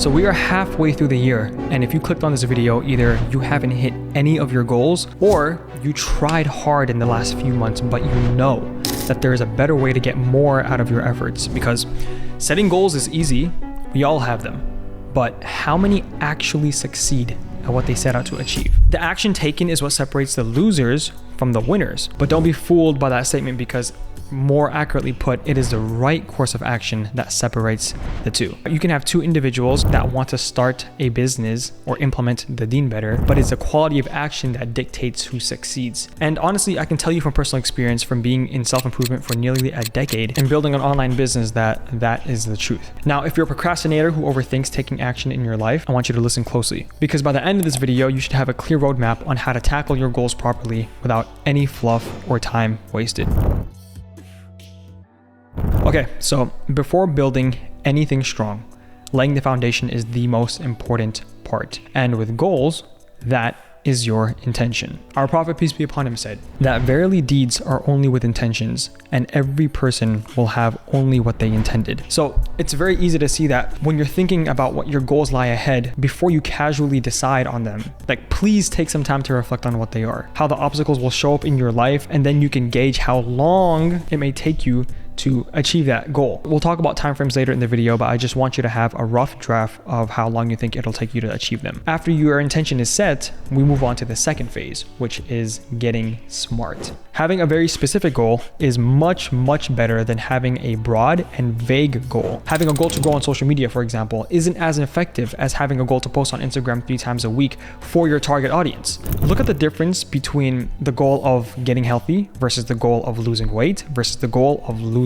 So we are halfway through the year, and if you clicked on this video, either you haven't hit any of your goals or you tried hard in the last few months, but you know that there is a better way to get more out of your efforts, because setting goals is easy. We all have them. But how many actually succeed at what they set out to achieve? The action taken is what separates the losers from the winners. But don't be fooled by that statement, because more accurately put, it is the right course of action that separates the two. You can have two individuals that want to start a business or implement the deen better, but it's the quality of action that dictates who succeeds. And honestly, I can tell you from personal experience, from being in self-improvement for nearly a decade and building an online business, that is the truth. Now, if you're a procrastinator who overthinks taking action in your life, I want you to listen closely, because by the end of this video, you should have a clear roadmap on how to tackle your goals properly without any fluff or time wasted. Okay, so before building anything strong, laying the foundation is the most important part. And with goals, that is your intention. Our Prophet, peace be upon him, said that verily deeds are only with intentions, and every person will have only what they intended. So it's very easy to see that when you're thinking about what your goals lie ahead, before you casually decide on them, like, please take some time to reflect on what they are, how the obstacles will show up in your life, and then you can gauge how long it may take you to achieve that goal. We'll talk about timeframes later in the video, but I just want you to have a rough draft of how long you think it'll take you to achieve them. After your intention is set, we move on to the second phase, which is getting smart. Having a very specific goal is much better than having a broad and vague goal. Having a goal to grow on social media, for example, isn't as effective as having a goal to post on Instagram 3 times a week for your target audience. Look at the difference between the goal of getting healthy versus the goal of losing weight versus the goal of losing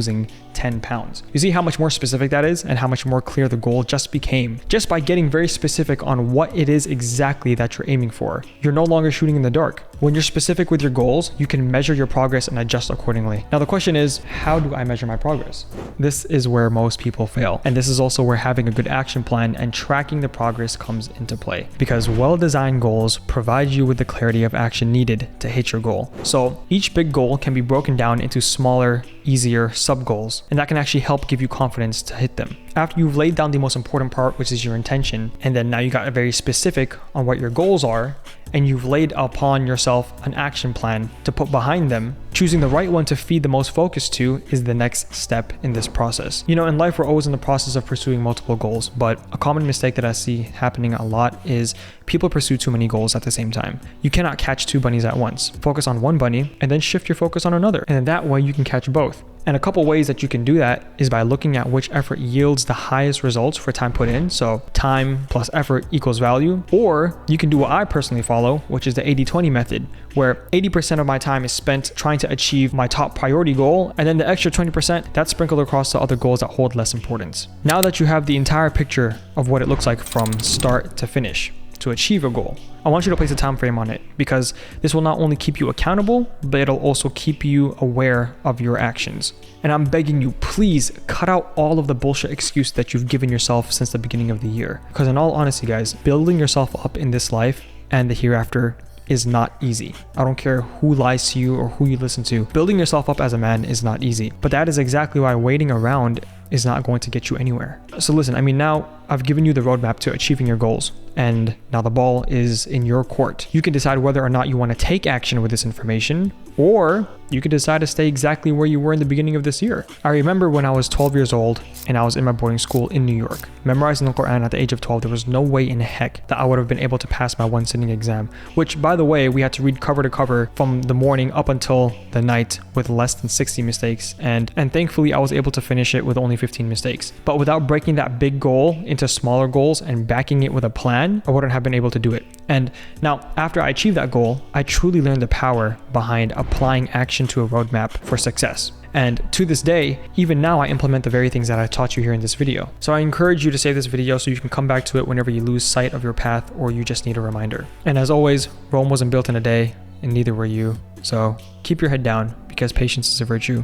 10 pounds. You see how much more specific that is, and how much more clear the goal just became just by getting very specific on what it is exactly that you're aiming for. You're no longer shooting in the dark. When you're specific with your goals, you can measure your progress and adjust accordingly. Now the question is, how do I measure my progress? This is where most people fail. And this is also where having a good action plan and tracking the progress comes into play, because well-designed goals provide you with the clarity of action needed to hit your goal. So each big goal can be broken down into smaller, easier sub-goals, and that can actually help give you confidence to hit them. After you've laid down the most important part, which is your intention, and then now you got very specific on what your goals are, and you've laid upon yourself an action plan to put behind them, choosing the right one to feed the most focus to is the next step in this process. You know, in life, we're always in the process of pursuing multiple goals, but a common mistake that I see happening a lot is people pursue too many goals at the same time. You cannot catch two bunnies at once. Focus on one bunny and then shift your focus on another. And that way you can catch both. And a couple ways that you can do that is by looking at which effort yields the highest results for time put in. So time plus effort equals value. Or you can do what I personally follow, which is the 80-20 method, where 80% of my time is spent trying to achieve my top priority goal, and then the extra 20% that's sprinkled across the other goals that hold less importance. Now that you have the entire picture of what it looks like from start to finish to achieve a goal, I want you to place a time frame on it, because this will not only keep you accountable, but it'll also keep you aware of your actions. And I'm begging you, please cut out all of the bullshit excuse that you've given yourself since the beginning of the year. Because in all honesty, guys, building yourself up in this life and the hereafter is not easy. I don't care who lies to you or who you listen to. Building yourself up as a man is not easy, but that is exactly why waiting around is not going to get you anywhere. So listen, I mean, now I've given you the roadmap to achieving your goals, and now the ball is in your court. You can decide whether or not you want to take action with this information, or you could decide to stay exactly where you were in the beginning of this year. I remember when I was 12 years old and I was in my boarding school in New York, memorizing the Quran at the age of 12. There was no way in heck that I would have been able to pass my one sitting exam, which, by the way, we had to read cover to cover from the morning up until the night with less than 60 mistakes. And thankfully, I was able to finish it with only 15 mistakes. But without breaking that big goal into smaller goals and backing it with a plan, I wouldn't have been able to do it. And now, after I achieved that goal, I truly learned the power behind applying action to a roadmap for success. And to this day, even now, I implement the very things that I taught you here in this video. So I encourage you to save this video so you can come back to it whenever you lose sight of your path or you just need a reminder. And as always, Rome wasn't built in a day, and neither were you. So keep your head down, because patience is a virtue,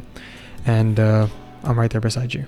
and I'm right there beside you.